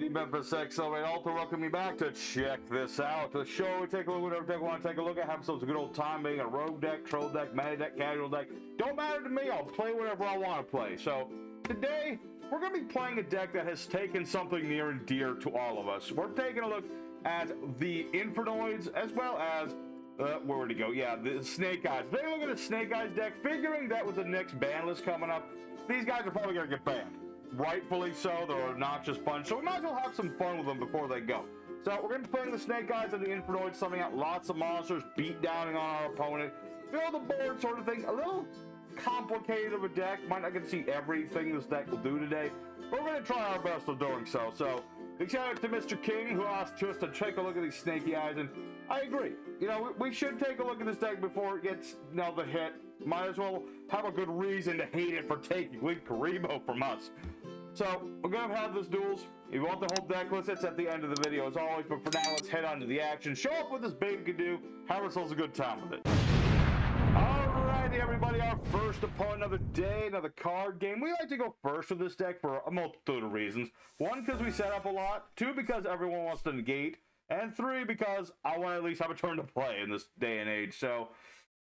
the Memphis X08 Alto. Welcome me back to Check This Out, the show we take a look at whatever deck we want to take a look at. Have ourselves a good old time being a rogue deck, troll deck, meta deck, casual deck. Don't matter to me, I'll play whatever I want to play. So today, we're going to be playing a deck that has taken something near and dear to all of us. We're taking a look at the Infernoids as well as where to go? Yeah, the snakeeyes. Taking a look at the snakeeyes deck, figuring that with the next ban list coming up, these guys are probably going to get banned. Rightfully so, they're an obnoxious bunch, so we might as well have some fun with them before they go. So we're going to be playing the snakeeyes and the Infernoids, summing out lots of monsters, beat downing on our opponent, fill the board sort of thing. A little complicated of a deck. Might not get to see everything this deck will do today, but we're going to try our best of doing so. So big shout out to Mr. King, who asked us to take a look at these snaky eyes, and I agree. You know, we should take a look at this deck before it gets the hit. Might as well have a good reason to hate it for taking Link Karibo from us. So we're gonna have this duels. If you want the whole deck list, it's at the end of the video as always. But for now, let's head on to the action. Show up what this baby can do. Have ourselves a good time with it. Alrighty, everybody. Our first opponent of the day, another card game. We like to go first with this deck for a multitude of reasons. One, because we set up a lot. Two, because everyone wants to negate. And three, because I want to at least have a turn to play in this day and age. So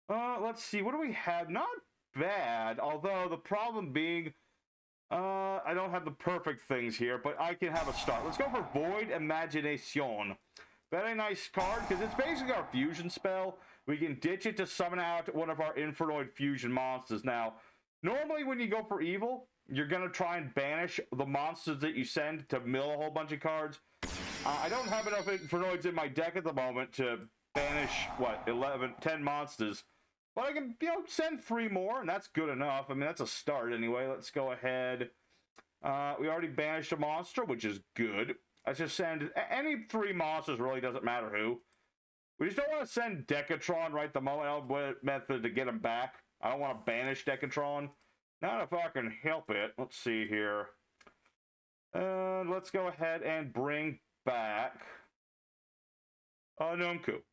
let's see. What do we have? Not bad. Although the problem being, I don't have the perfect things here, but I can have a start. Let's go for Void Imagination. Very nice card, because it's basically our fusion spell. We can ditch it to summon out one of our Infernoid fusion monsters. Now, normally when you go for evil, you're going to try and banish the monsters that you send to mill a whole bunch of cards. I don't have enough Infernoids in my deck at the moment to banish, 10 monsters. But I can, send 3 more, and that's good enough. I mean, that's a start anyway. Let's go ahead. We already banished a monster, which is good. Let's just send any 3 monsters, really doesn't matter who. We just don't want to send Decatron right the moment. I don't know what method to get him back. I don't want to banish Decatron. Not if I can help it. Let's see here. Let's go ahead and bring back Onunku.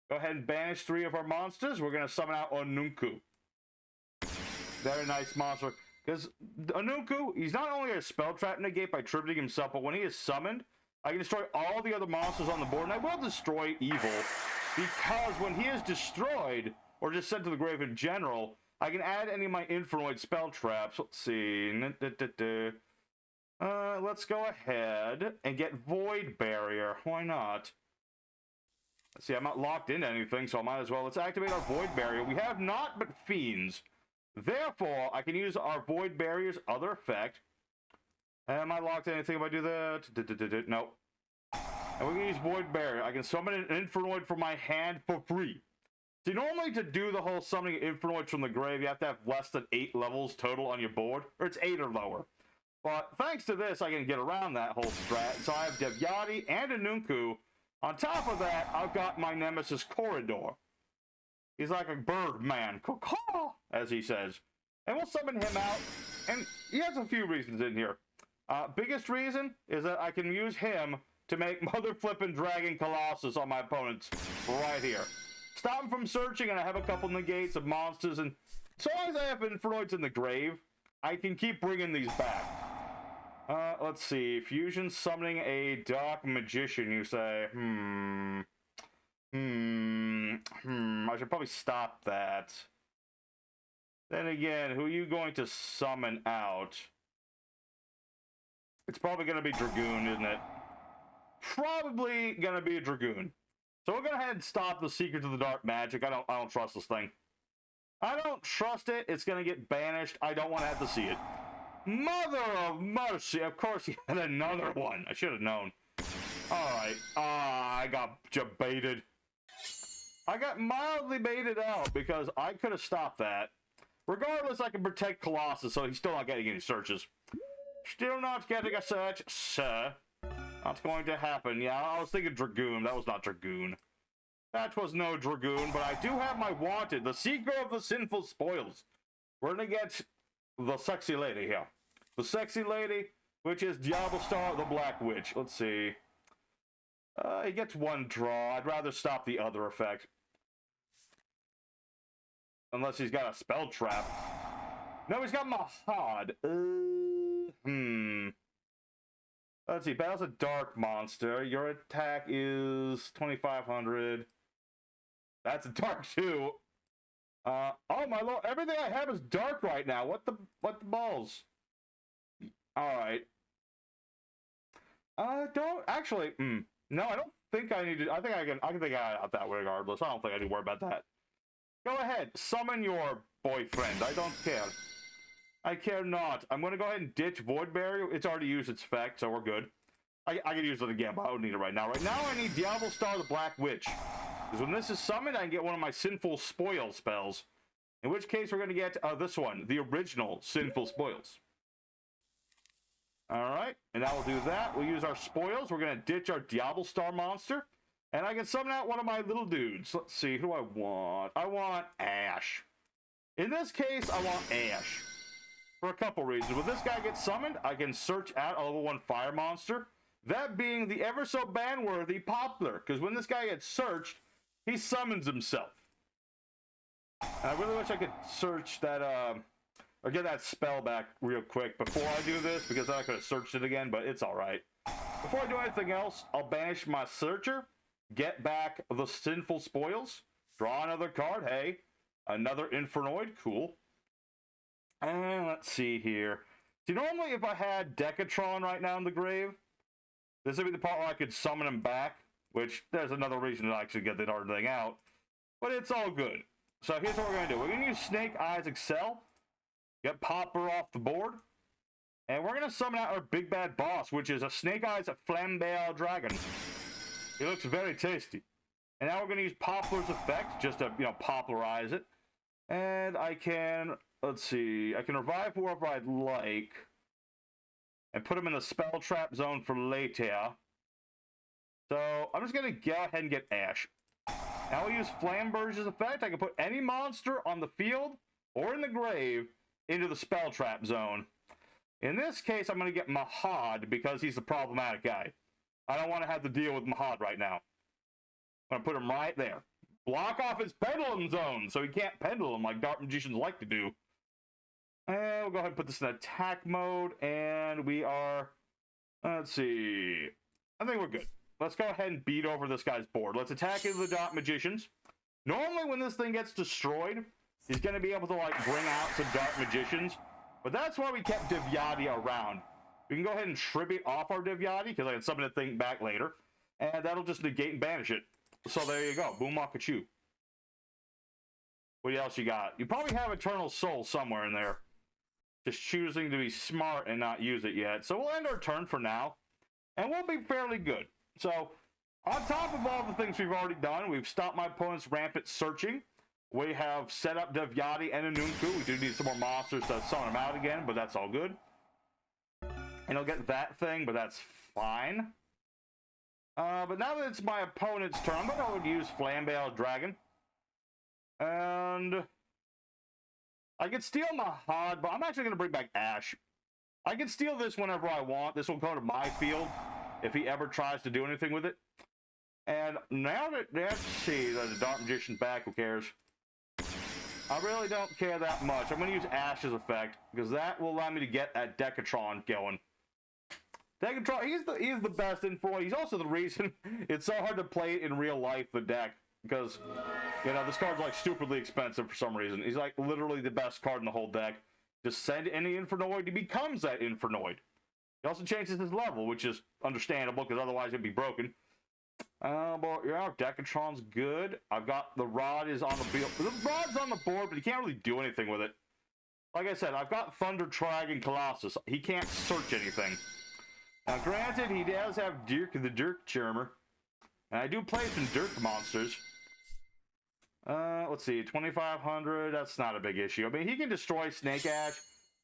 Go ahead and banish 3 of our monsters. We're going to summon out Onunku. Very nice monster. Because Onunku, he's not only a spell trap negate by tributing himself, but when he is summoned, I can destroy all the other monsters on the board, and I will destroy evil. Because when he is destroyed, or just sent to the grave in general, I can add any of my Infernoid spell traps. Let's see. Let's go ahead and get Void Barrier. Why not? Let's see, I'm not locked into anything, so I might as well. Let's activate our Void Barrier. We have naught but Fiends. Therefore, I can use our Void Barrier's other effect. Am I locked in anything if I do that? Nope. And we can use Void Barrier. I can summon an Infernoid from my hand for free. See, normally to do the whole summoning Infernoids from the grave, you have to have less than 8 levels total on your board. Or it's 8 or lower. But thanks to this, I can get around that whole strat. So I have Devyati and Onunku. On top of that, I've got my nemesis Corridor. He's like a bird man, caw, as he says. And we'll summon him out. And he has a few reasons in here. Biggest reason is that I can use him to make Mother Flippin' Dragon Colossus on my opponents right here. Stop him from searching, and I have a couple negates of monsters. And so long as I have Infernoids in the grave, I can keep bringing these back. Let's see. Fusion summoning a Dark Magician, you say. I should probably stop that. Then again, who are you going to summon out? It's probably going to be Dragoon, isn't it? Probably going to be a Dragoon. So we're going to go ahead and stop the Secret of the Dark Magic. I don't trust this thing. I don't trust it. It's going to get banished. I don't want to have to see it. Mother of mercy. Of course he had another one. I should have known. Alright. I got baited. I got mildly baited out because I could have stopped that. Regardless, I can protect Colossus, so he's still not getting any searches. Still not getting a search, sir. That's going to happen. Yeah, I was thinking Dragoon. That was not Dragoon. That was no Dragoon, but I do have my wanted. The Seeker of the Sinful Spoils. We're going to get the sexy lady here. The sexy lady, which is Diablo Star, the Black Witch. Let's see. He gets 1 draw. I'd rather stop the other effect. Unless he's got a spell trap. No, he's got Mahad. Let's see, battle's a dark monster. Your attack is 2,500. That's a dark too. Oh my lord, everything I have is dark right now. What the balls? Alright. Don't actually no, I don't think I need to. I think I can think I out that regardless. I don't think I need to worry about that. Go ahead, summon your boyfriend. I don't care. I care not. I'm gonna go ahead and ditch Void Barrier. It's already used its effect, so we're good. I can use it again, but I don't need it right now. Right now I need Diablo Star the Black Witch. Because when this is summoned, I can get one of my Sinful Spoil spells. In which case, we're going to get this one, the original Sinful Spoils. Alright, and now we'll do that. We'll use our spoils. We're going to ditch our Diablo Star monster. And I can summon out one of my little dudes. Let's see, who do I want? I want Ash. In this case, I want Ash. For a couple reasons. When this guy gets summoned, I can search out a level 1 fire monster. That being the ever so ban-worthy Poplar. Because when this guy gets searched, he summons himself. And I really wish I could search that, or get that spell back real quick before I do this, because then I could have searched it again, but it's alright. Before I do anything else, I'll banish my searcher, get back the Sinful Spoils, draw another card, hey, another Infernoid, cool. And let's see here. See, normally if I had Decatron right now in the grave, this would be the part where I could summon him back, which there's another reason to actually get the darn thing out. But it's all good. So here's what we're going to do. We're going to use Snakeeyes Excel, get Popper off the board, and we're going to summon out our big bad boss, which is a Snakeeyes Flambeau Dragon. He looks very tasty. And now we're going to use Poplar's effect, just to, poplarize it. And I can, let's see, I can revive whoever I'd like, and put him in the spell trap zone for later. So I'm just going to go ahead and get Ash. Now we'll use Flamberge's effect. I can put any monster on the field or in the grave into the spell trap zone. In this case, I'm going to get Mahad because he's the problematic guy. I don't want to have to deal with Mahad right now. I'm going to put him right there. Block off his pendulum zone so he can't pendulum like dark magicians like to do. And we'll go ahead and put this in attack mode, and we are, let's see, I think we're good. Let's go ahead and beat over this guy's board. Let's attack into the dark magicians. Normally when this thing gets destroyed, he's going to be able to bring out some dark magicians, but that's why we kept Divyati around. We can go ahead and tribute off our Divyati, because I can summon the thing back later, and that'll just negate and banish it. So there you go, boom makachu. What else you got? You probably have Eternal Soul somewhere in there. Just choosing to be smart and not use it yet. So we'll end our turn for now, and we'll be fairly good. So, on top of all the things we've already done, we've stopped my opponent's rampant searching. We have set up Divyati and Anunku. We do need some more monsters to summon them out again, but that's all good. And I'll get that thing, but that's fine. But now that it's my opponent's turn, I'm going to use Flambeau Dragon. And I could steal Mahad, but I'm actually going to bring back Ash. I can steal this whenever I want. This will go to my field if he ever tries to do anything with it. And now that, let's see, the Dark Magician's back, who cares? I really don't care that much. I'm going to use Ash's effect, because that will allow me to get that Decatron going. Decatron, he's the best Infernoid. He's also the reason it's so hard to play it in real life, the deck. Because, this card's stupidly expensive for some reason. He's literally the best card in the whole deck. Just send any Infernoid, he becomes that Infernoid. He also changes his level, which is understandable, because otherwise it'd be broken. But yeah, Decatron's good. I've got the Rod is on the field. The Rod's on the board, but he can't really do anything with it. Like I said, I've got Thunder Dragon Colossus. He can't search anything. Now, granted, he does have Dirk the Dirk Charmer. And I do play some Dirk monsters. Let's see, 2,500, that's not a big issue. I mean, he can destroy Snake Ash.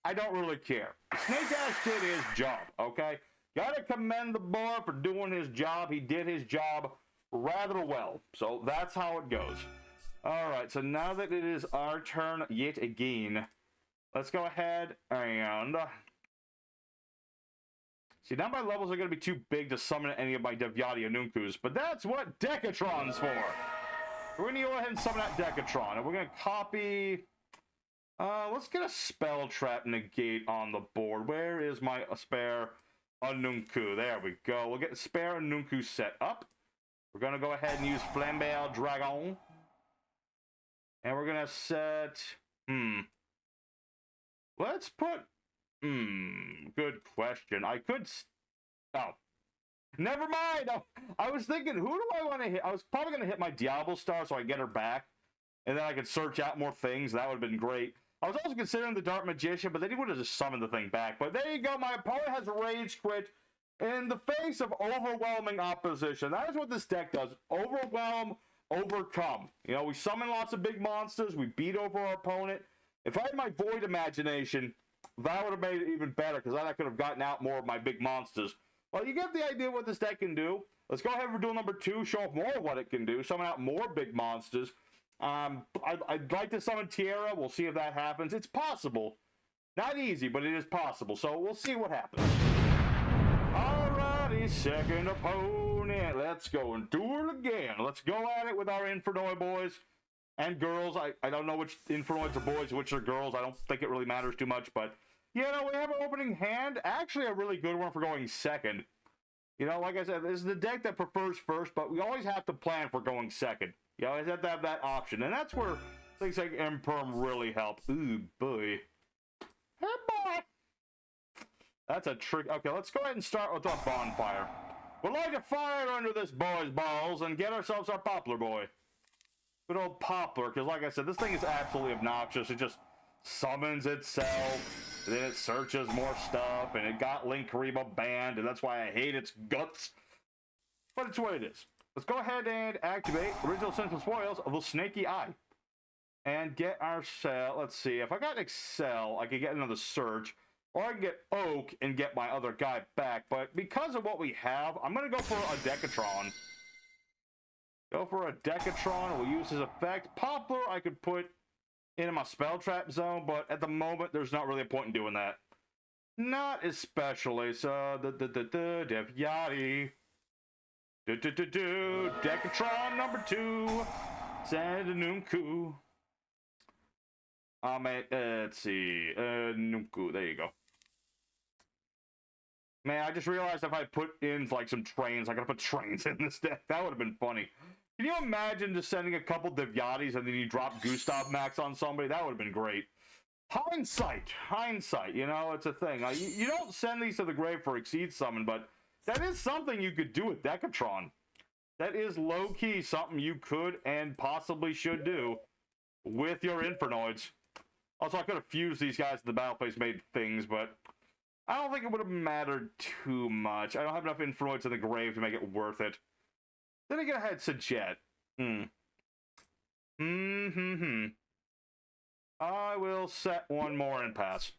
I don't really care. Snake Ash did his job, okay? Gotta commend the boy for doing his job. He did his job rather well. So that's how it goes. Alright, so now that it is our turn yet again, let's go ahead and... See, now my levels are going to be too big to summon any of my Divyati Anunkus, but that's what Decatron's for! We're going to go ahead and summon that Decatron, and we're going to copy... let's get a Spell Trap Negate on the board. Where is my spare a Nunku. There we go. We'll get the spare Nunku set up. We're going to go ahead and use Flambeau Dragon. And we're going to set... Let's put... Good question. I could... Oh. Never mind! I was thinking, who do I want to hit? I was probably going to hit my Diablo Star so I get her back. And then I could search out more things. That would have been great. I was also considering the Dark Magician, but then he would have just summoned the thing back. But there you go. My opponent has a Rage Quit in the face of overwhelming opposition. That is what this deck does. Overwhelm, overcome. You know, we summon lots of big monsters. We beat over our opponent. If I had my Void Imagination, that would have made it even better, because then I could have gotten out more of my big monsters. Well, you get the idea what this deck can do. Let's go ahead for duel number 2, show off more of what it can do, summon out more big monsters. I'd like to summon Tierra. We'll see if that happens. It's possible. Not easy, but it is possible. So we'll see what happens. Alrighty, second opponent. Let's go and duel again. Let's go at it with our Infernoid boys and girls. I don't know which Infernoids are boys, which are girls. I don't think it really matters too much, but you know, we have an opening hand. Actually, a really good one for going second. You know, like I said, this is the deck that prefers first, but we always have to plan for going second. You always have to have that option, and that's where things like Imperm really help. Ooh, boy. Hey, boy! That's a trick. Okay, let's go ahead and start with our bonfire. We'd like to fire under this boy's balls and get ourselves our Poplar boy. Good old Poplar, because like I said, this thing is absolutely obnoxious. It just summons itself, and then it searches more stuff, and it got Link Kariba banned, and that's why I hate its guts. But it's what it is. Let's go ahead and activate original central spoils of the Snaky Eye. And get our cell. Let's see. If I got Excel, I could get another Surge. Or I can get Oak and get my other guy back. But because of what we have, I'm going to go for a Decatron. Go for a Decatron. We'll use his effect. Poplar, I could put in my spell trap zone. But at the moment, there's not really a point in doing that. Not especially. So, Devyati. Decatron number 2. Send a Nunku. Let's see. Nunku. There you go. Man, I just realized if I put in like some trains, I gotta put trains in this deck. That would have been funny. Can you imagine just sending a couple Devyatis and then you drop Gustav Max on somebody? That would have been great. Hindsight. You know, it's a thing. You don't send these to the grave for Exceed Summon, but that is something you could do with Decatron. That is low-key something you could and possibly should do with your Infernoids. Also, I could have fused these guys in the battle phase, made things, but I don't think it would have mattered too much. I don't have enough Infernoids in the grave to make it worth it. Then again, I had Sajet. I will set one more and pass.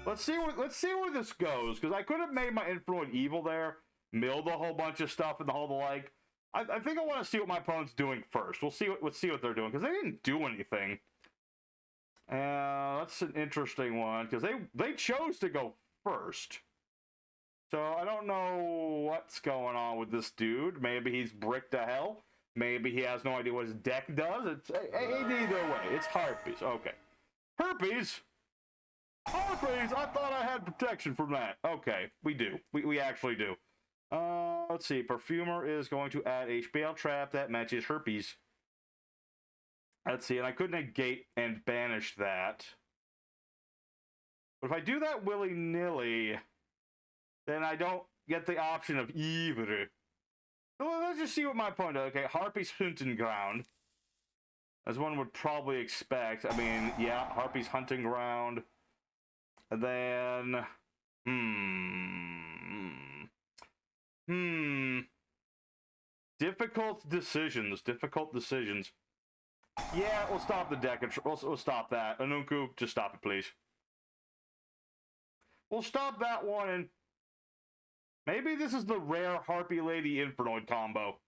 Let's see where this goes, because I could have made my Infernoid evil there, milled a whole bunch of stuff and the whole like. I think I want to see what my opponent's doing first. Let's see what they're doing, because they didn't do anything. That's an interesting one, because they chose to go first. So I don't know what's going on with this dude. Maybe he's bricked to hell. Maybe he has no idea what his deck does. It's either way. It's Harpies. Okay. Harpies? Harpies! I thought I had protection from that. Okay, we do. We actually do. Let's see. Perfumer is going to add HBL trap that matches Harpies. Let's see. And I could negate and banish that. But if I do that willy-nilly, then I don't get the option of either. So let's just see what my opponent does. Okay, Harpie's Hunting Ground. As one would probably expect. I mean, yeah, Harpie's Hunting Ground. And then... Difficult decisions. Yeah, we'll stop the deck. We'll stop that. Anunku, just stop it, please. We'll stop that one, and maybe this is the rare Harpie Lady Infernoid combo.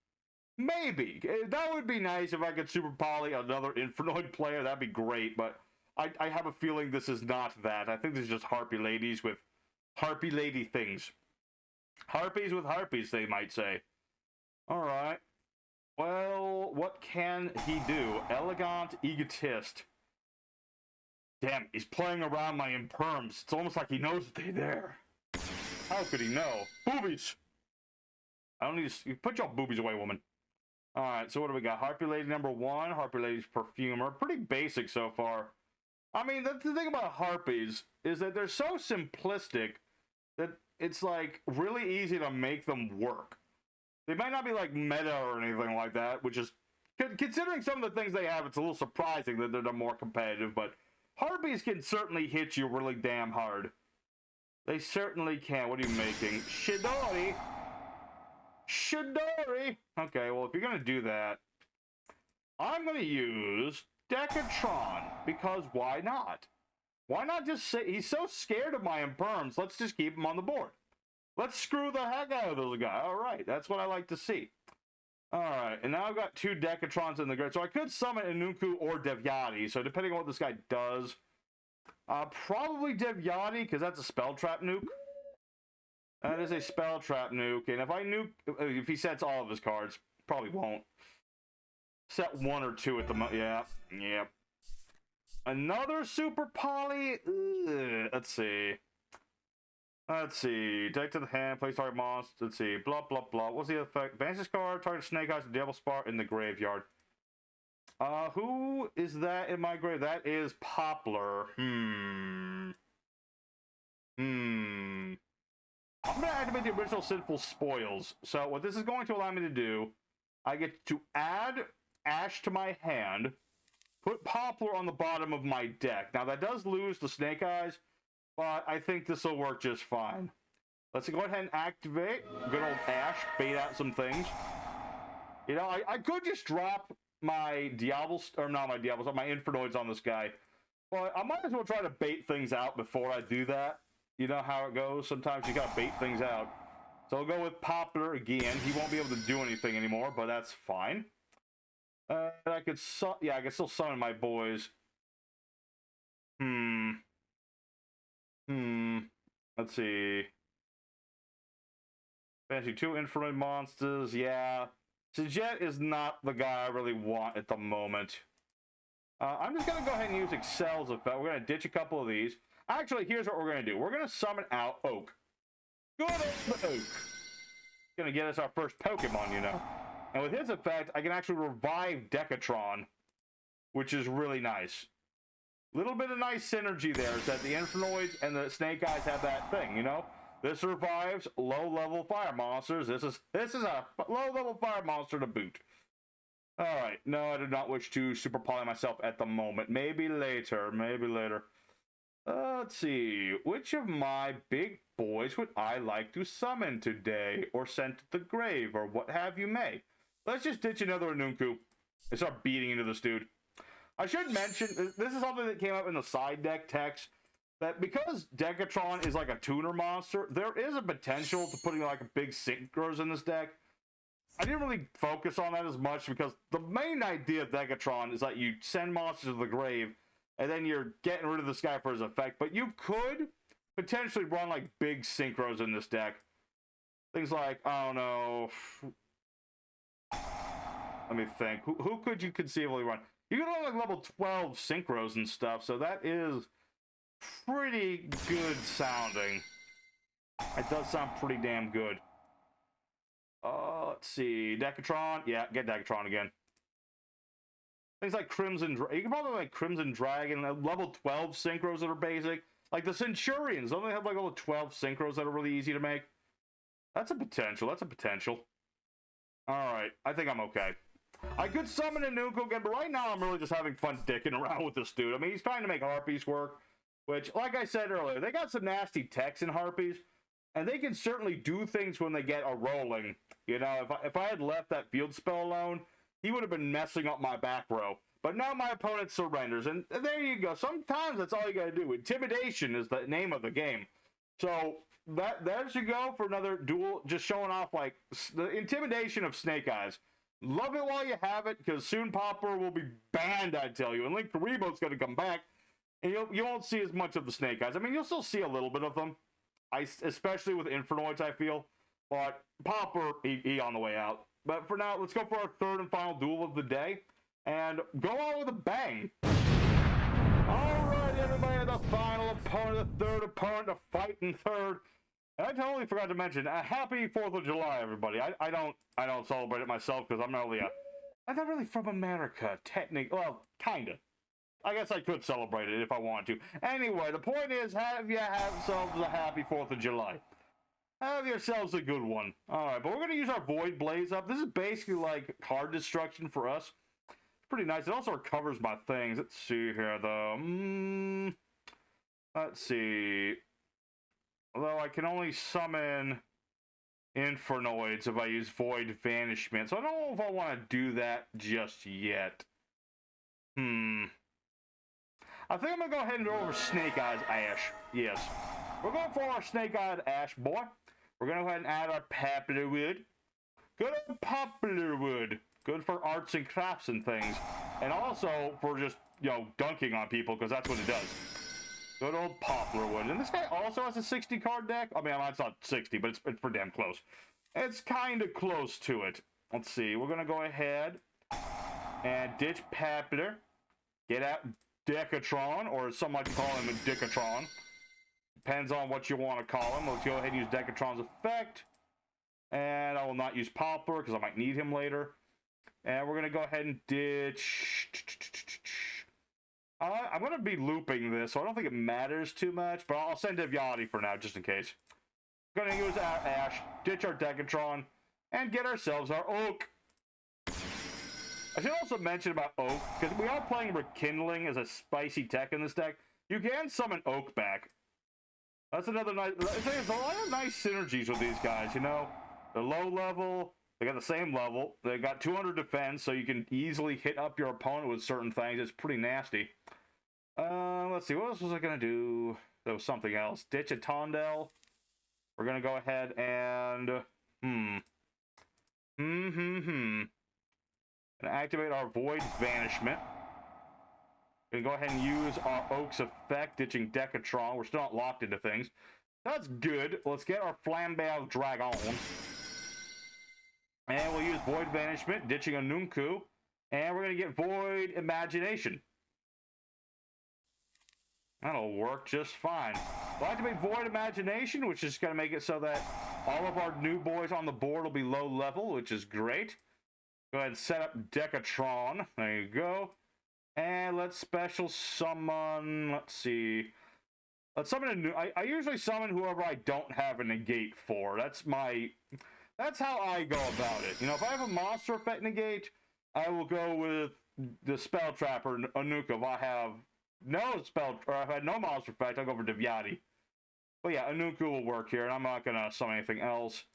Maybe. That would be nice if I could Super Poly another Infernoid player. That'd be great, but I have a feeling this is not that. I think this is just Harpie Ladies with Harpie Lady things. Harpies with Harpies, they might say. Alright. Well, what can he do? Elegant Egotist. Damn, he's playing around my Imperms. It's almost like he knows that they're there. How could he know? Boobies! I don't need to... Put your boobies away, woman. Alright, so what do we got? Harpie Lady number 1. Harpie Lady's Perfumer. Pretty basic so far. I mean, the thing about Harpies is that they're so simplistic that it's, like, really easy to make them work. They might not be, like, meta or anything like that, which is... Considering some of the things they have, it's a little surprising that they're more competitive, but Harpies can certainly hit you really damn hard. They certainly can. What are you making? Shidori! Shidori! Okay, well, if you're gonna do that, I'm gonna use Decatron, because why not? Why not just say, he's so scared of my imperms, let's just keep him on the board. Let's screw the heck out of those guys. Alright, that's what I like to see. Alright, and now I've got 2 Decatrons in the grid, so I could summon Inuku or Devyati, so depending on what this guy does, probably Devyati, because that's a spell trap nuke. That is a spell trap nuke, and if I nuke, if he sets all of his cards, probably won't. Set 1 or 2 at the moment. Yeah. Another super poly. Let's see. Deck to the hand, place target monster. Let's see. Blah, blah, blah. What's the effect? Banish this card, target snake eyes, devil spar in the graveyard. Who is that in my grave? That is Poplar. I'm going to activate the original Sinful Spoils. So what this is going to allow me to do, I get to add Ash to my hand, put Poplar on the bottom of my deck. Now that does lose the Snake Eyes, but I think this will work just fine. Let's go ahead and activate good old Ash, bait out some things. You know, I could just drop my Diablos, or not my Diablos, my Infernoids on this guy. But I might as well try to bait things out before I do that. You know how it goes. Sometimes you gotta bait things out. So I'll go with Poplar again. He won't be able to do anything anymore, but that's fine. I could still summon my boys. Let's see. Fancy 2 Infernoid monsters. Yeah. Sajet is not the guy I really want at the moment. I'm just gonna go ahead and use Excel's effect. We're gonna ditch a couple of these. Actually, here's what we're going to do. We're going to summon out Oak. Good old Oak. Going to get us our first Pokemon, you know. And with his effect, I can actually revive Decatron, which is really nice. Little bit of nice synergy there is that the Infernoids and the Snake Eyes have that thing, you know. This revives low-level fire monsters. This is a low-level fire monster to boot. Alright, no, I do not wish to super poly myself at the moment. Maybe later, let's see. Which of my big boys would I like to summon today? Or send to the grave? Or what have you may? Let's just ditch another Anunku and start beating into this dude. I should mention, this is something that came up in the side deck text, that because Decatron is like a tuner monster, there is a potential to putting like a big synchros in this deck. I didn't really focus on that as much because the main idea of Decatron is that you send monsters to the grave and then you're getting rid of this guy for his effect. But you could potentially run, like, big synchros in this deck. Things like, I don't know. Let me think. Who could you conceivably run? You could run, like, level 12 synchros and stuff. So that is pretty good sounding. It does sound pretty damn good. Let's see. Decatron. Yeah, get Decatron again. Things like Crimson... You can probably like Crimson Dragon, level 12 synchros that are basic. Like the Centurions, don't they have like level 12 synchros that are really easy to make? That's a potential. Alright, I think I'm okay. I could summon a Nuko again, but right now I'm really just having fun dicking around with this dude. I mean, he's trying to make Harpies work, which, like I said earlier, they got some nasty techs in Harpies, and they can certainly do things when they get a rolling. You know, if I had left that field spell alone, he would have been messing up my back row. But now my opponent surrenders, and there you go. Sometimes that's all you gotta do. Intimidation is the name of the game. So there you go for another duel, just showing off like the intimidation of Snake Eyes. Love it while you have it, because soon Popper will be banned, I tell you. And Link Karibo's gonna come back, and you won't see as much of the Snake Eyes. I mean, you'll still see a little bit of them, especially with Infernoids, I feel. But Popper, he on the way out. But for now, let's go for our third and final duel of the day. And go out with a bang. Alright, everybody, the final opponent, the third opponent to fight in third. And I totally forgot to mention, a happy 4th of July, everybody. I don't celebrate it myself because I'm not really from America, technically. Well, kinda. I guess I could celebrate it if I wanted to. Anyway, the point is, have yourselves a happy 4th of July. Have yourselves a good one. Alright, but we're going to use our Void Blaze up. This is basically like card destruction for us. It's pretty nice. It also recovers my things. Let's see here, though. Let's see. Although I can only summon Infernoids if I use Void Vanishment. So I don't know if I want to do that just yet. I think I'm going to go ahead and go over Snakeeyes Ash. Yes. We're going for our Snakeeyes Ash, boy. We're going to go ahead and add our Poplar Wood. Good old Poplar Wood. Good for arts and crafts and things. And also for just, dunking on people, because that's what it does. Good old Poplar Wood. And this guy also has a 60 card deck. I mean, it's not 60, but it's pretty damn close. It's kind of close to it. Let's see. We're going to go ahead and ditch Poplar. Get out Decatron, or some like to call him a Dickatron. Depends on what you want to call him. Let's go ahead and use Decatron's effect. And I will not use Poplar because I might need him later. And we're going to go ahead and ditch... I'm going to be looping this, so I don't think it matters too much. But I'll send Devyati for now, just in case. We're going to use our Ash, ditch our Decatron, and get ourselves our Oak. I should also mention about Oak, because we are playing Rekindling as a spicy tech in this deck. You can summon Oak back. That's another nice... There's a lot of nice synergies with these guys, They're low level, they got the same level, they got 200 defense, so you can easily hit up your opponent with certain things. It's pretty nasty. Let's see, what else was I going to do? There was something else. Ditch a Tondel. We're going to go ahead and... And activate our Void Vanishment. We're going to go ahead and use our Oak's effect, ditching Decatron. We're still not locked into things. That's good. Let's get our Flambeau Dragon. And we'll use Void Vanishment, ditching a Nunku. And we're going to get Void Imagination. That'll work just fine. We'll activate Void Imagination, which is going to make it so that all of our new boys on the board will be low level, which is great. Go ahead and set up Decatron. There you go. And let's special summon... Let's see. Let's summon a new... I usually summon whoever I don't have a negate for. That's how I go about it. If I have a monster effect negate, I will go with the Spell Trapper, Anuka. If I have no spell... Or if I have no monster effect, I'll go for Devyati. But yeah, Anuka will work here, and I'm not going to summon anything else.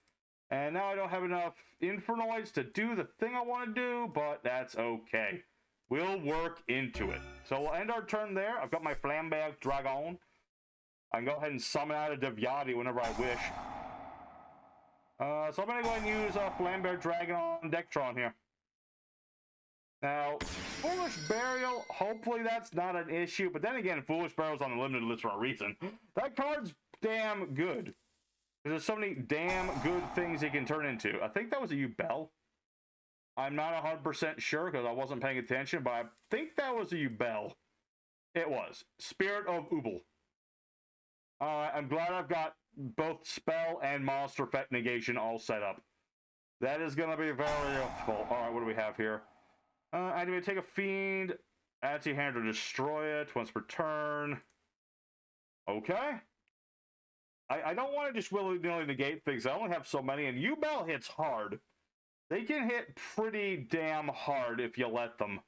And now I don't have enough Infernoids to do the thing I want to do, but that's okay. We'll work into it. So we'll end our turn there. I've got my Flambeau Dragon. I can go ahead and summon out a Devyati whenever I wish. So I'm going to go ahead and use Flambeau Dragon on Decatron here. Now, Foolish Burial, hopefully that's not an issue. But then again, Foolish Burial's on the limited list for a reason. That card's damn good. There's so many damn good things it can turn into. I think that was a Yubel. I'm not 100% sure because I wasn't paying attention, but I think that was a Yubel. It was. Spirit of Yubel. I'm glad I've got both spell and monster effect negation all set up. That is going to be very helpful. Alright, what do we have here? Activate, take a fiend. Add to your hand to destroy it once per turn. Okay. I don't want to just willy-nilly negate things. I only have so many, and Yubel hits hard. They can hit pretty damn hard if you let them.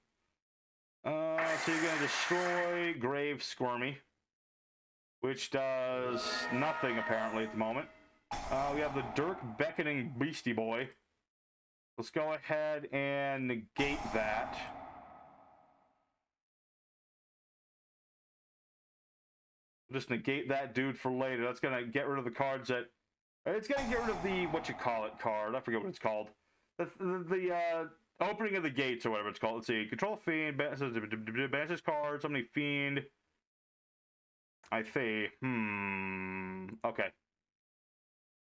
So you're going to destroy Grave Squirmy, which does nothing, apparently, at the moment. We have the Dirk Beckoning Beastie Boy. Let's go ahead and negate that. Just negate that dude for later. That's going to get rid of the cards that... It's going to get rid of the, what-you-call-it card. I forget what it's called. The opening of the gates or whatever it's called. Let's see. Control Fiend. Banishes cards. Somebody Fiend. I see. Okay.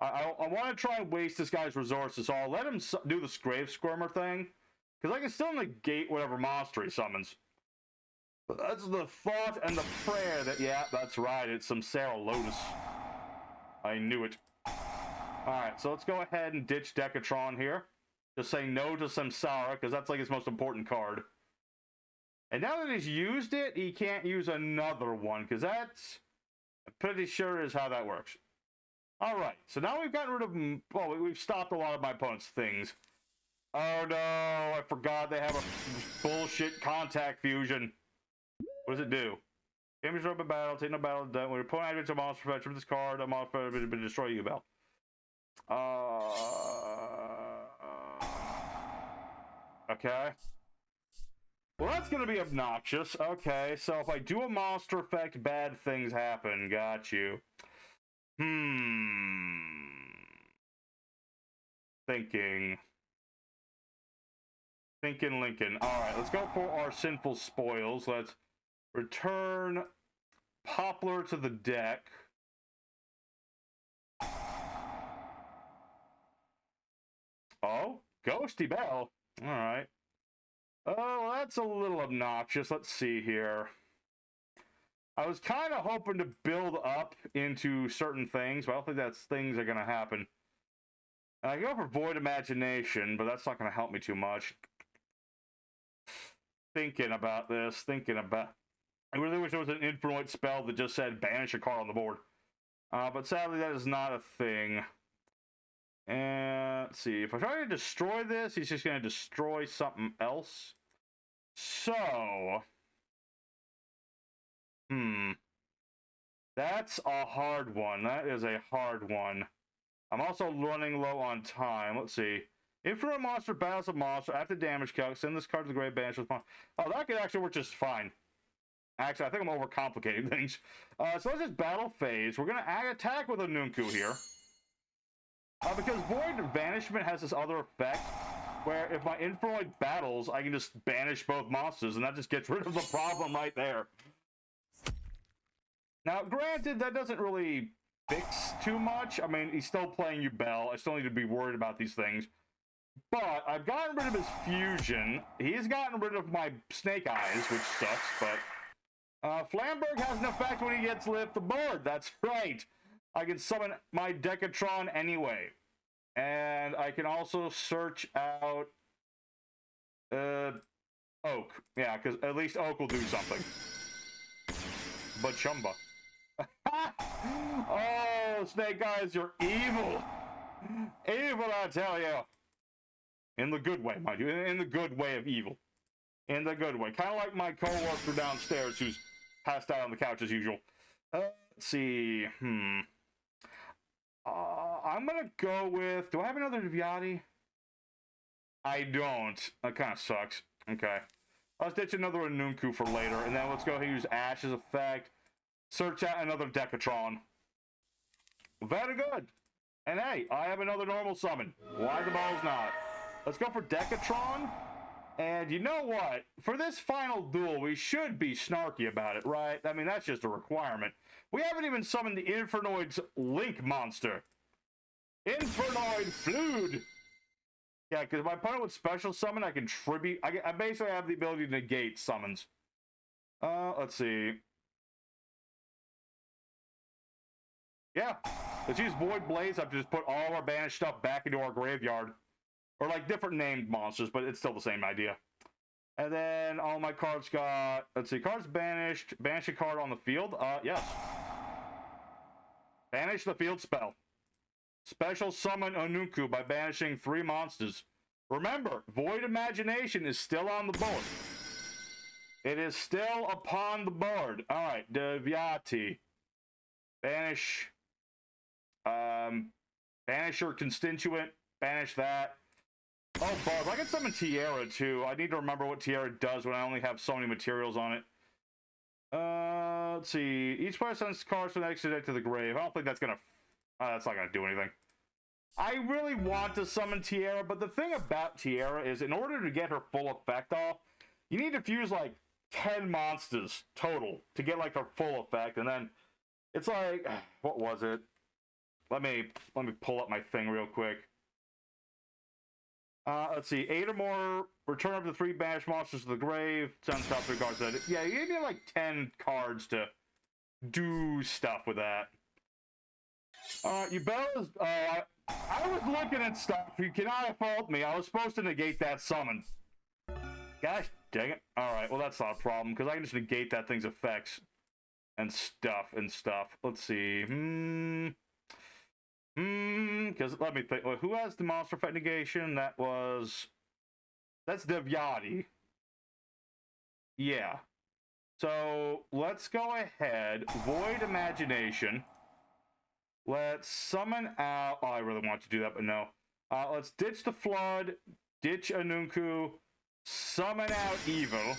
I want to try and waste this guy's resources, so I'll let him do the Grave Squirmer thing. Because I can still negate whatever monster he summons. That's the thought and the prayer that, yeah, that's right, it's some Sarah Lotus. I knew it. Alright, so let's go ahead and ditch Decatron here. Just say no to Samsara, because that's like his most important card. And now that he's used it, he can't use another one, because that's... I'm pretty sure is how that works. Alright, so now we've gotten rid of... Well, we've stopped a lot of my opponent's things. Oh no, I forgot they have a bullshit contact fusion. What does it do? Damage drop a battle, take no battle done. When your opponent activates a monster effect from this card, a monster effect will destroy Yubel. Okay. Well, that's gonna be obnoxious. Okay, so if I do a monster effect, bad things happen. Got you. Thinking Lincoln. Alright, let's go for our sinful spoils. Let's return Poplar to the deck. Oh, Ghosty Bell. Alright. Oh, that's a little obnoxious. Let's see here. I was kind of hoping to build up into certain things, but I don't think that's things are going to happen. And I go for Void Imagination, but that's not going to help me too much. Thinking about this, I really wish there was an Infernoid spell that just said banish a card on the board. But sadly, that is not a thing. And let's see. If I try to destroy this, he's just going to destroy something else. So... That's a hard one. That is a hard one. I'm also running low on time. Let's see. Infinite monster battles a monster after damage calc. Send this card to the grave, banish this monster. Oh, that could actually work just fine. Actually, I think I'm overcomplicating things. So let's just battle phase. We're going to attack with a Nunku here. Because Void Vanishment has this other effect where if my Infernoid battles, I can just banish both monsters, and that just gets rid of the problem right there. Now, granted, that doesn't really fix too much. I mean, he's still playing Yubel. I still need to be worried about these things. But I've gotten rid of his fusion. He's gotten rid of my snake eyes, which sucks, but... Flamberg has an effect when he gets lift the board. That's right. I can summon my Decatron anyway. And I can also search out... Oak. Yeah, because at least Oak will do something. But Chumba. Oh, Snake Eyes, you're evil. Evil, I tell you. In the good way, mind you. In the good way of evil. In the good way. Kind of like my co-worker downstairs who's passed out on the couch as usual. Let's see. I'm going to go with... Do I have another Viati? I don't. That kind of sucks. Okay. Let's ditch another Anunku for later. And then let's go ahead and use Ash's effect. Search out another Decatron. Very good. And hey, I have another normal summon. Why the balls not? Let's go for Decatron. And you know what? For this final duel, we should be snarky about it, right? I mean, that's just a requirement. We haven't even summoned the Infernoid's Link monster. Infernoid Flood. Yeah, because my opponent would special summon, I can tribute. I basically have the ability to negate summons. Let's see. Yeah, let's use Void Blaze. I've just put all our banished stuff back into our graveyard. Or like different named monsters, but it's still the same idea. And then all my cards got, let's see, cards banished. Banish a card on the field. Yes. Banish the field spell. Special summon Anunku by banishing 3 monsters. Remember, Void Imagination is still on the board. It is still upon the board. Alright, Deviati. Banish. Banish your constituent. Banish that. Oh, Barb, I can summon Tierra, too. I need to remember what Tierra does when I only have so many materials on it. Let's see. Each player sends cards from the next deck to the grave. I don't think that's gonna... that's not gonna do anything. I really want to summon Tierra, but the thing about Tierra is in order to get her full effect off, you need to fuse, like, 10 monsters total to get, like, her full effect, and then it's like... What was it? Let me pull up my thing real quick. Let's see. 8 or more. Return up to 3 banished monsters to the grave. Send top 3 cards. Yeah, you need like 10 cards to do stuff with that. Yubel is... I was looking at stuff. You cannot fault me. I was supposed to negate that summon. Gosh dang it. Alright, well that's not a problem, because I can just negate that thing's effects. And stuff. Let's see. Because let me think. Well, who has the monster effect negation? That's Devyati. Yeah. So let's go ahead. Void Imagination. Let's summon out. Oh, I really want to do that, but no. Let's ditch the Flood, ditch Anunku, summon out Evil,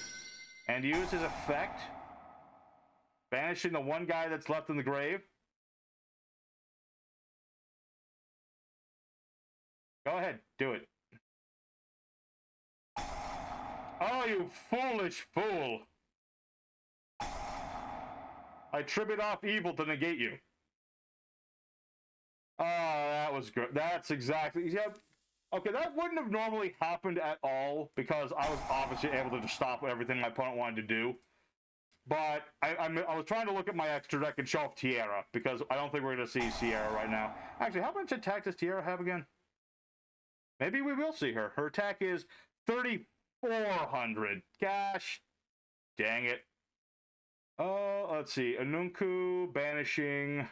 and use his effect. Banishing the one guy that's left in the grave. Go ahead, do it. Oh, you foolish fool! I tribute off Evil to negate you. Oh, that was good. That's exactly... Yeah. Okay, that wouldn't have normally happened at all, because I was obviously able to just stop everything my opponent wanted to do. But I was trying to look at my extra deck and show off Tierra, because I don't think we're going to see Sierra right now. Actually, how much attack does Tierra have again? Maybe we will see her. Her attack is 3,400. Gosh. Dang it. Let's see. Anunku, Banishing.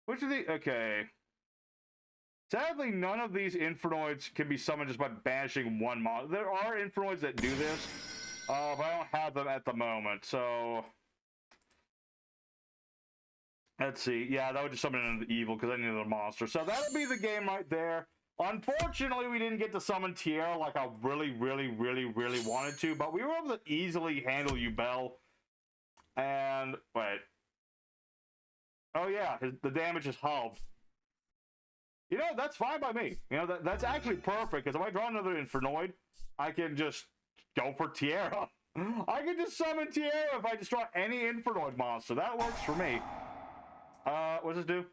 Which of the... Okay. Sadly, none of these Infernoids can be summoned just by banishing one monster. There are Infernoids that do this, but I don't have them at the moment, so... Let's see. Yeah, that would just summon an evil, because I needed a monster. So that'll be the game right there. Unfortunately, we didn't get to summon Tierra like I really wanted to, but we were able to easily handle Yubel. And, wait. Oh yeah, the damage is halved. You know, that's fine by me. You know, that's actually perfect, because if I draw another Infernoid, I can just go for Tierra. I can just summon Tierra if I just draw any Infernoid monster. That works for me. What does this do?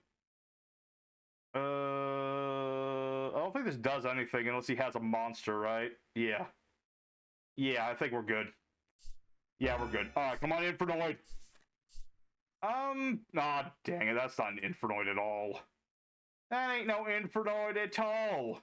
I don't think this does anything unless he has a monster, right? Yeah. Yeah, I think we're good. Yeah, we're good. Alright, come on, Infernoid. Aw, dang it, that's not an Infernoid at all. That ain't no Infernoid at all.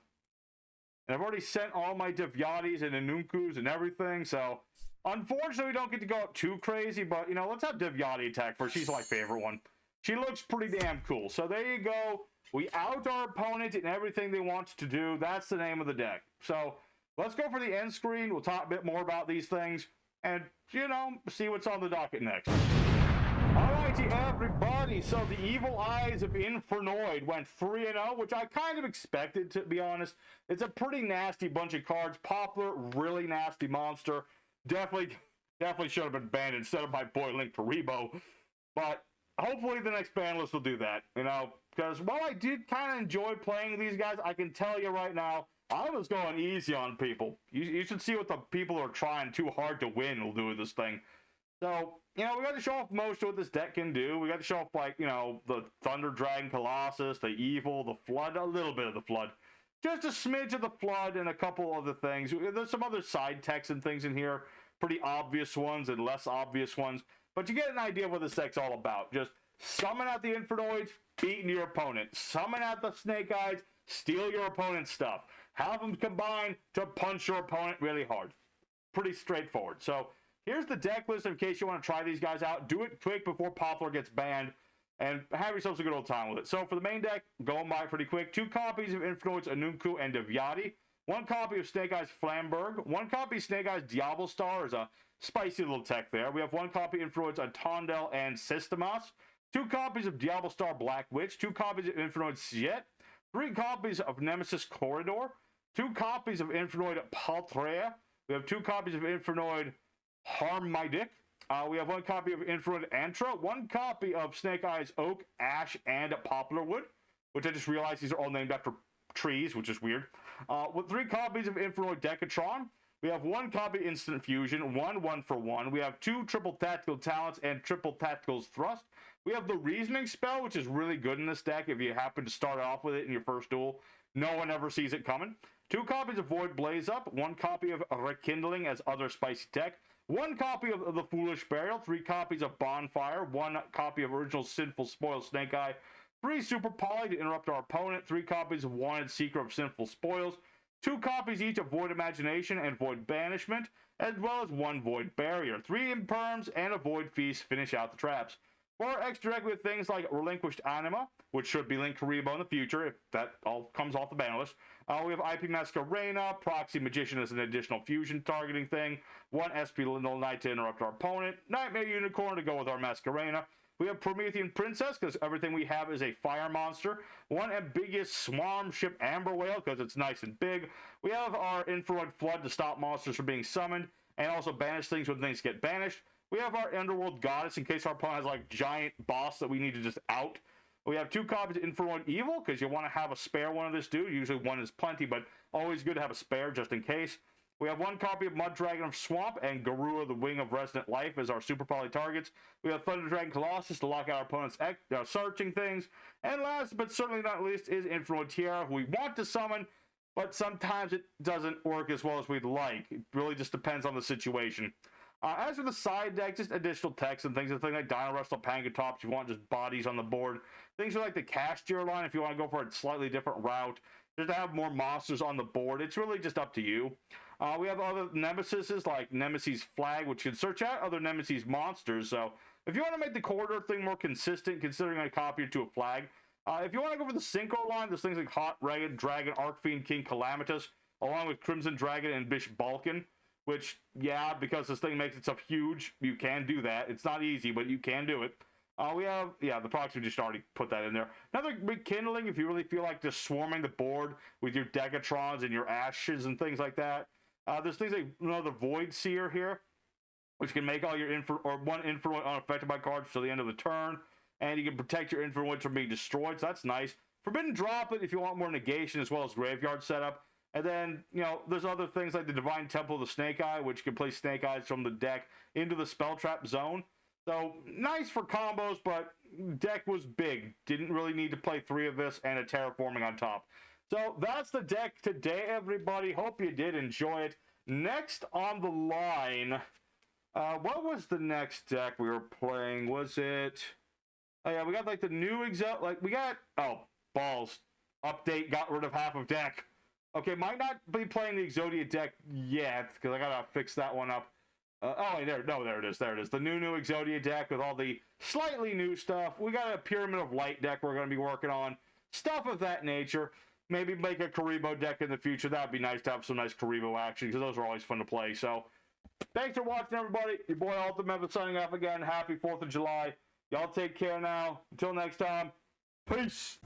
And I've already sent all my Devyatis and Anunkus and everything, so... Unfortunately, we don't get to go up too crazy, but, you know, let's have Devyati attack first. She's my favorite one. She looks pretty damn cool. So there you go. We out our opponent in everything they want to do. That's the name of the deck. So let's go for the end screen. We'll talk a bit more about these things and, you know, see what's on the docket next. Alrighty, everybody. So the Evil Eyes of Infernoid went 3-0, which I kind of expected, to be honest. It's a pretty nasty bunch of cards. Poplar, really nasty monster. Definitely should have been banned instead of my boy Link Paribo. But hopefully the next ban list will do that, you know, because while I did kind of enjoy playing these guys, I can tell you right now, I was going easy on people. You should see what the people who are trying too hard to win will do with this thing. So, you know, we got to show off most of what this deck can do. We got to show off, like, you know, the Thunder Dragon Colossus, the Evil, the Flood, a little bit of the Flood. Just a smidge of the Flood and a couple other things. There's some other side techs and things in here. Pretty obvious ones and less obvious ones. But you get an idea of what this deck's all about. Just summon out the Infernoids, beating your opponent. Summon out the snakeeyes, steal your opponent's stuff. Have them combine to punch your opponent really hard. Pretty straightforward. So here's the deck list in case you want to try these guys out. Do it quick before Poplar gets banned. And have yourselves a good old time with it. So for the main deck, going by pretty quick. 2 copies of Infernoids Anunku and Devyati. 1 copy of Snake Eyes Flamberg. 1 copy of Snake Eyes Diablo Star is a spicy little tech there. We have 1 copy of Infernoids Antondel and Sistemas. 2 copies of Diablo Star Black Witch. 2 copies of Infernoid Siet. 3 copies of Nemesis Corridor. 2 copies of Infernoid Paltrea. We have 2 copies of Infernoid Harmidic. We have 1 copy of Infernoid Antra. 1 copy of Snake Eyes Oak, Ash, and Poplarwood, which I just realized these are all named after trees, which is weird. With 3 copies of Infernoid Decatron. We have 1 copy Instant Fusion, 1 for 1. We have 2 Triple Tactical Talents and Triple Tactical's Thrust. We have the Reasoning Spell, which is really good in this deck if you happen to start off with it in your first duel. No one ever sees it coming. 2 copies of Void Blaze Up, 1 copy of Rekindling as other spicy tech, 1 copy of the Foolish Burial, 3 copies of Bonfire, 1 copy of Original Sinful Spoil Snake Eye, 3 Super Poly to interrupt our opponent, 3 copies of Wanted Seeker of Sinful Spoils, 2 copies each of Void Imagination and Void Banishment, as well as 1 Void Barrier. 3 Imperms and a Void Feast finish out the traps. 4 extra deck with things like Relinquished Anima, which should be Link Karibo in the future if that all comes off the ban list. We have IP Masquerena, Proxy Magician as an additional fusion targeting thing, 1 SP Lindell Knight to interrupt our opponent, Nightmare Unicorn to go with our Masquerena. We have Promethean Princess, because everything we have is a fire monster. 1 ambiguous Swarm Ship Amber Whale, because it's nice and big. We have our Infernoid Flood to stop monsters from being summoned, and also banish things when things get banished. We have our Underworld Goddess, in case our opponent has, like, giant boss that we need to just out. We have 2 copies of Infernoid Evil, because you want to have a spare one of this dude. Usually 1 is plenty, but always good to have a spare just in case. We have 1 copy of Mud Dragon of Swamp and Garua, the Wing of Resident Life, as our Super Poly targets. We have Thunder Dragon Colossus to lock out our opponent's searching things. And last but certainly not least is Infernoid Tiara, who we want to summon, but sometimes it doesn't work as well as we'd like. It really just depends on the situation. As for the side deck, just additional text and things like Dino Wrestle, Pangatops, if you want just bodies on the board. Things like the Castier line, if you want to go for a slightly different route, just to have more monsters on the board. It's really just up to you. We have other Nemesises like Nemesis Flag, which can search out other Nemesis monsters. So if you want to make the corridor thing more consistent, considering a copy to a flag, if you want to go for the Synchro line, there's things like Hot Ragged Dragon, Arcfiend, King Calamitous, along with Crimson Dragon and Bishop Balkan. Which, yeah, because this thing makes itself huge, you can do that. It's not easy, but you can do it. We have, yeah, the proxy just already put that in there. Another rekindling if you really feel like just swarming the board with your Decatrons and your Ashes and things like that. There's things like another Void Seer here, which can make all your one Infernoid unaffected by cards till the end of the turn, and you can protect your Infernoids from being destroyed, so that's nice. Forbidden Droplet if you want more negation as well as graveyard setup. And then, you know, there's other things like the Divine Temple of the Snake Eye, which can place Snake Eyes from the deck into the Spell Trap zone. So, nice for combos, but deck was big. Didn't really need to play 3 of this and a Terraforming on top. So, that's the deck today, everybody. Hope you did enjoy it. Next on the line, what was the next deck we were playing? Was it... Oh, yeah, we got, like, the new we got... Oh, balls. Update, got rid of half of deck. Okay, might not be playing the Exodia deck yet, because I gotta fix that one up. There it is. The new Exodia deck with all the slightly new stuff. We got a Pyramid of Light deck we're gonna be working on. Stuff of that nature. Maybe make a Karibo deck in the future. That'd be nice to have some nice Karibo action, because those are always fun to play. So, thanks for watching, everybody. Your boy Ultimate signing off again. Happy 4th of July. Y'all take care now. Until next time, peace.